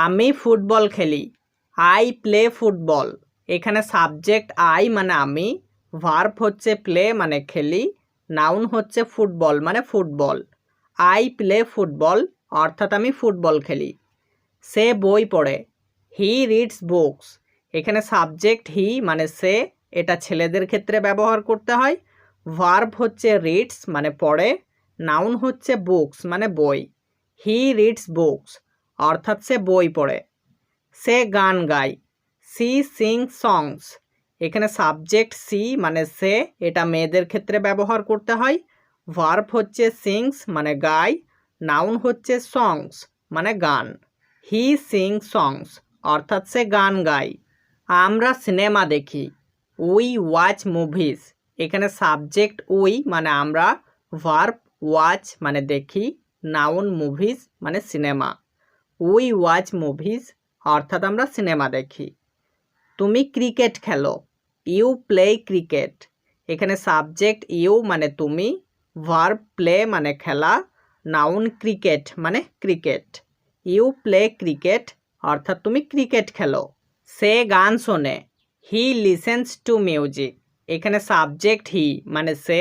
আমি ফুটবল খেলি। I play football. এখানে সাবজেক্ট আই মানে আমি, ভার্ব হচ্ছে প্লে মানে খেলি, নাউন হচ্ছে ফুটবল মানে ফুটবল। আই প্লে ফুটবল অর্থাৎ আমি ফুটবল খেলি। সে বই পড়ে। He reads books. এখানে সাবজেক্ট হি মানে সে, এটা ছেলেদের ক্ষেত্রে ব্যবহার করতে হয়। ভার্ব হচ্ছে রিডস মানে পড়ে, নাউন হচ্ছে বুকস মানে বই। হি রিডস বুকস অর্থাৎ সে বই পড়ে। সে গান গায়। সি সিং সংস। এখানে সাবজেক্ট সি মানে সে, এটা মেয়েদের ক্ষেত্রে ব্যবহার করতে হয়। ভার্ব হচ্ছে সিংস মানে গায়, নাউন হচ্ছে সংস মানে গান। হি সিং সংস অর্থাৎ সে গান গায়। আমরা সিনেমা দেখি। We watch movies. এখানে সাবজেক্ট উই মানে আমরা, ভার্ব ওয়াচ মানে দেখি, নাউন মুভিজ মানে সিনেমা। উই ওয়াচ মুভিজ অর্থাৎ আমরা সিনেমা দেখি। তুমি ক্রিকেট খেলো। You play cricket. এখানে সাবজেক্ট ইউ মানে তুমি, ভার্ব প্লে মানে খেলা, নাউন ক্রিকেট মানে ক্রিকেট। ইউ প্লে ক্রিকেট অর্থাৎ তুমি ক্রিকেট খেলো। সে গান শোনে। He listens to music. এখানে সাবজেক্ট হি মানে সে,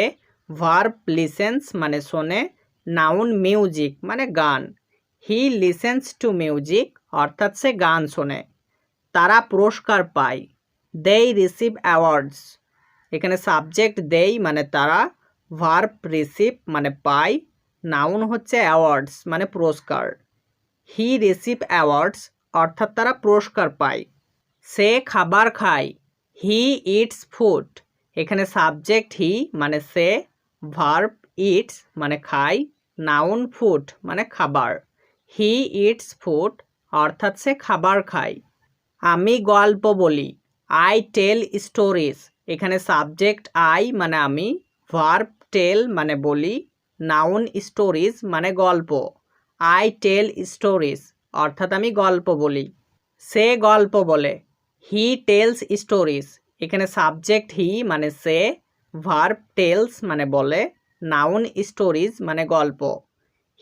ভার্ব লিসেন্স মানে শোনে, নাউন মিউজিক মানে গান। হি লিসেন্স টু মিউজিক অর্থাৎ সে গান শোনে। তারা পুরস্কার পায়। দেই রিসিভ অ্যাওয়ার্ডস। এখানে সাবজেক্ট দেই মানে তারা, ভার্ব রিসিভ মানে পায়, নাউন হচ্ছে অ্যাওয়ার্ডস মানে পুরস্কার। হি রিসিভ অ্যাওয়ার্ডস অর্থাৎ তারা পুরস্কার পায়। সে খাবার খায়। He eats food. এখানে সাবজেক্ট হি মানে সে, ভার্ব ইটস মানে খায়, নাউন ফুড মানে খাবার। হি ইটস ফুড অর্থাৎ সে খাবার খায়। আমি গল্প বলি। I tell stories. এখানে সাবজেক্ট আই মানে আমি, ভার্ব টেল মানে বলি, নাউন স্টোরিজ মানে গল্প। আই টেল স্টোরিজ অর্থাৎ আমি গল্প বলি। সে গল্প বলে। He tells stories. এখানে সাবজেক্ট হি মানে সে, ভার্ব টেলস মানে বলে, নাউন স্টোরিজ মানে গল্প।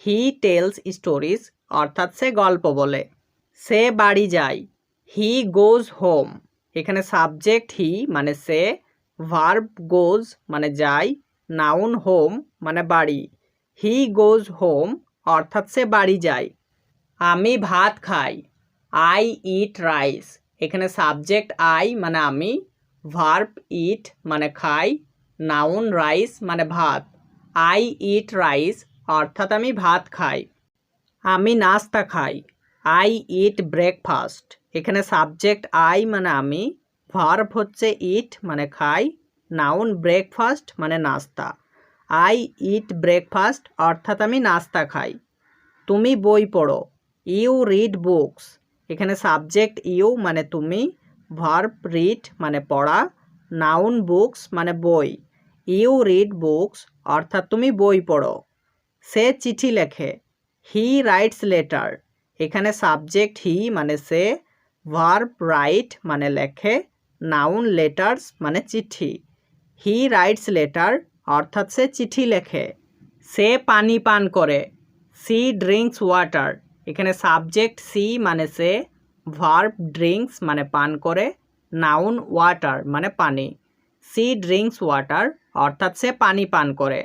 হি টেলস স্টোরিজ অর্থাৎ সে গল্প বলে। সে বাড়ি যায়। হি গোজ হোম। এখানে সাবজেক্ট হি মানে সে, ভার্ব গোজ মানে যায়, নাউন হোম মানে বাড়ি। হি গোজ হোম অর্থাৎ সে বাড়ি যায়। আমি ভাত খাই। I eat rice. এখানে সাবজেক্ট আই মানে আমি, ভার্ব ইট মানে খাই, নাউন রাইস মানে ভাত। আই ইট রাইস অর্থাৎ আমি ভাত খাই। আমি নাস্তা খাই। I eat breakfast. এখানে সাবজেক্ট আই মানে আমি, ভার্ব হচ্ছে ইট মানে খাই, নাউন ব্রেকফাস্ট মানে নাস্তা। আই ইট ব্রেকফাস্ট অর্থাৎ আমি নাস্তা খাই। তুমি বই পড়ো। You read books. এখানে সাবজেক্ট ইউ মানে তুমি, ভার্ব রিড মানে পড়া, নাউন বুকস মানে বই। ইউ রিড বুকস অর্থাৎ তুমি বই পড়ো। সে চিঠি লেখে। He writes letter. এখানে সাবজেক্ট হি মানে সে, ভার্ব রাইট মানে লেখে, নাউন লেটার্স মানে চিঠি। হি রাইটস লেটার অর্থাৎ সে চিঠি লেখে। সে পানি পান করে। She drinks water. এখানে সাবজেক্ট সি মানে সে, ভার্ব ড্রিঙ্কস মানে পান করে, নাউন ওয়াটার মানে পানি। সি ড্রিঙ্কস ওয়াটার অর্থাৎ সে পানি পান করে।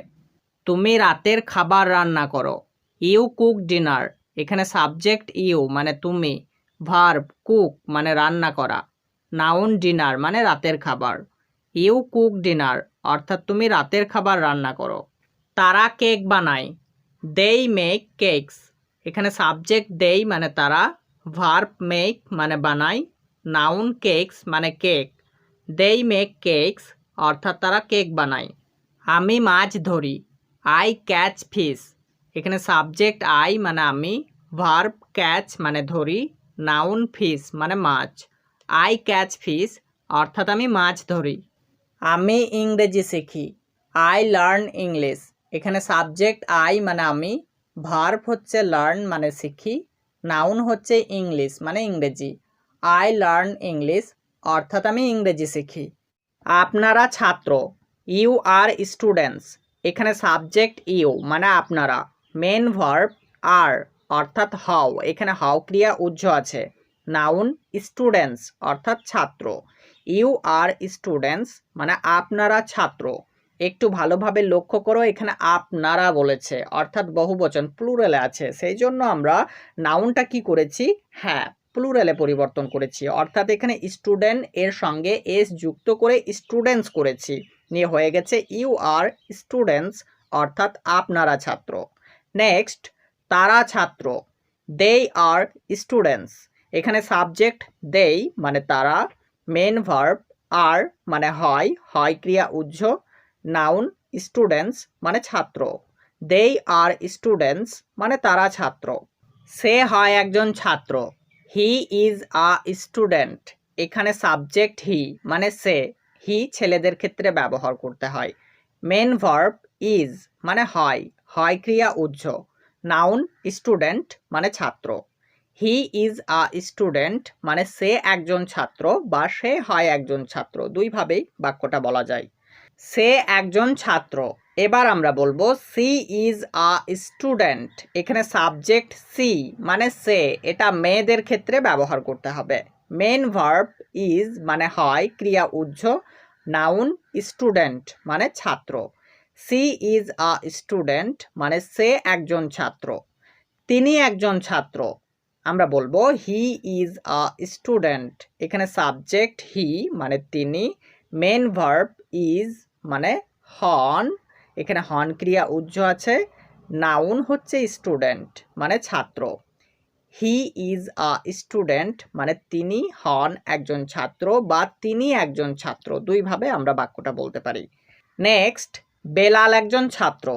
তুমি রাতের খাবার রান্না করো। You cook dinner. এখানে সাবজেক্ট ইউ মানে তুমি, ভার্ব কুক মানে রান্না করা, নাউন ডিনার মানে রাতের খাবার। ইউ কুক ডিনার অর্থাৎ তুমি রাতের খাবার রান্না করো। তারা কেক বানায়। দেই মেক কেকস। এখানে সাবজেক্ট দেই মানে তারা, ভার্ব মেক মানে বানায়, নাউন কেকস মানে কেক। দেই মেক কেকস অর্থাৎ তারা কেক বানায়। আমি মাছ ধরি। I catch fish. এখানে সাবজেক্ট আই মানে আমি, ভার্ব ক্যাচ মানে ধরি, নাউন ফিশ মানে মাছ। আই ক্যাচ ফিশ অর্থাৎ আমি মাছ ধরি। আমি ইংরেজি শিখি। I learn English. এখানে সাবজেক্ট আই মানে আমি, ভার্ব হচ্ছে লার্ন মানে শিখি, নাউন হচ্ছে ইংলিশ মানে ইংরেজি। আই লার্ন ইংলিশ অর্থাৎ আমি ইংরেজি শিখি। আপনারা ছাত্র। You are students. এখানে সাবজেক্ট ইউ মানে আপনারা, মেন ভার্ব আর, অর্থাৎ হাও, এখানে হাও ক্রিয়া উহ্য আছে। নাউন স্টুডেন্টস অর্থাৎ ছাত্র। ইউ আর স্টুডেন্টস মানে আপনারা ছাত্র। একটু ভালোভাবে লক্ষ্য করো, এখানে আপনারা বলেছে অর্থাৎ বহুবচন প্লুরালে আছে, সেই জন্য আমরা নাউনটা কি করেছি, হ্যাঁ প্লুরালে পরিবর্তন করেছি, অর্থাৎ এখানে স্টুডেন্ট এর সঙ্গে এস যুক্ত করে স্টুডেন্টস করেছি, নিয়ে হয়ে গেছে ইউ আর স্টুডেন্টস অর্থাৎ আপনারা ছাত্র। নেক্সট, তারা ছাত্র, দে আর স্টুডেন্টস। এখানে সাবজেক্ট দেই মানে তারা, মেন ভার্ব আর মানে হয়, হয় ক্রিয়া উহ্য, নাউন স্টুডেন্টস মানে ছাত্র। দে আর স্টুডেন্টস মানে তারা ছাত্র। সে হয় একজন ছাত্র, হি ইজ আ স্টুডেন্ট। এখানে সাবজেক্ট হি মানে সে, হি ছেলেদের ক্ষেত্রে ব্যবহার করতে হয়। মেন ভার্ব ইজ মানে হয়, হয় ক্রিয়া উহ্য, নাউন স্টুডেন্ট মানে ছাত্র। হি ইজ আ স্টুডেন্ট মানে সে একজন ছাত্র বা সে হয় একজন ছাত্র, দুইভাবেই বাক্যটা বলা যায়। সে একজন ছাত্র। এবার আমরা বলবো সি ইজ আ স্টুডেন্ট। এখানে সাবজেক্ট সি মানে সে, এটা মেয়েদের ক্ষেত্রে ব্যবহার করতে হবে। মেন ভার্ব ইজ মানে হয় ক্রিয়া উহ্য, নাউন স্টুডেন্ট মানে ছাত্র। সি ইজ আ স্টুডেন্ট মানে সে একজন ছাত্র। তিনি একজন ছাত্র, আমরা বলবো হি ইজ আ স্টুডেন্ট। এখানে সাবজেক্ট হি মানে তিনি, মেন ভার্ব ইজ মানে হন, এখানে হন ক্রিয়া উহ্য আছে, নাউন হচ্ছে স্টুডেন্ট মানে ছাত্র। হি ইজ আ স্টুডেন্ট মানে তিনি হন একজন ছাত্র বা তিনি একজন ছাত্র, দুইভাবে আমরা বাক্যটা বলতে পারি। নেক্সট, বেলাল একজন ছাত্র,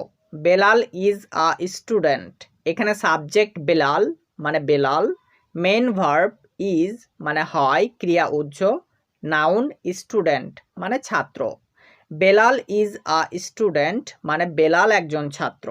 বেলাল ইজ আ স্টুডেন্ট। এখানে সাবজেক্ট বেলাল মানে বেলাল, মেন ভার্ব ইজ মানে হয় ক্রিয়া উহ্য, নাউন স্টুডেন্ট মানে ছাত্র। বেলাল ইজ আ স্টুডেন্ট মানে বেলাল একজন ছাত্র।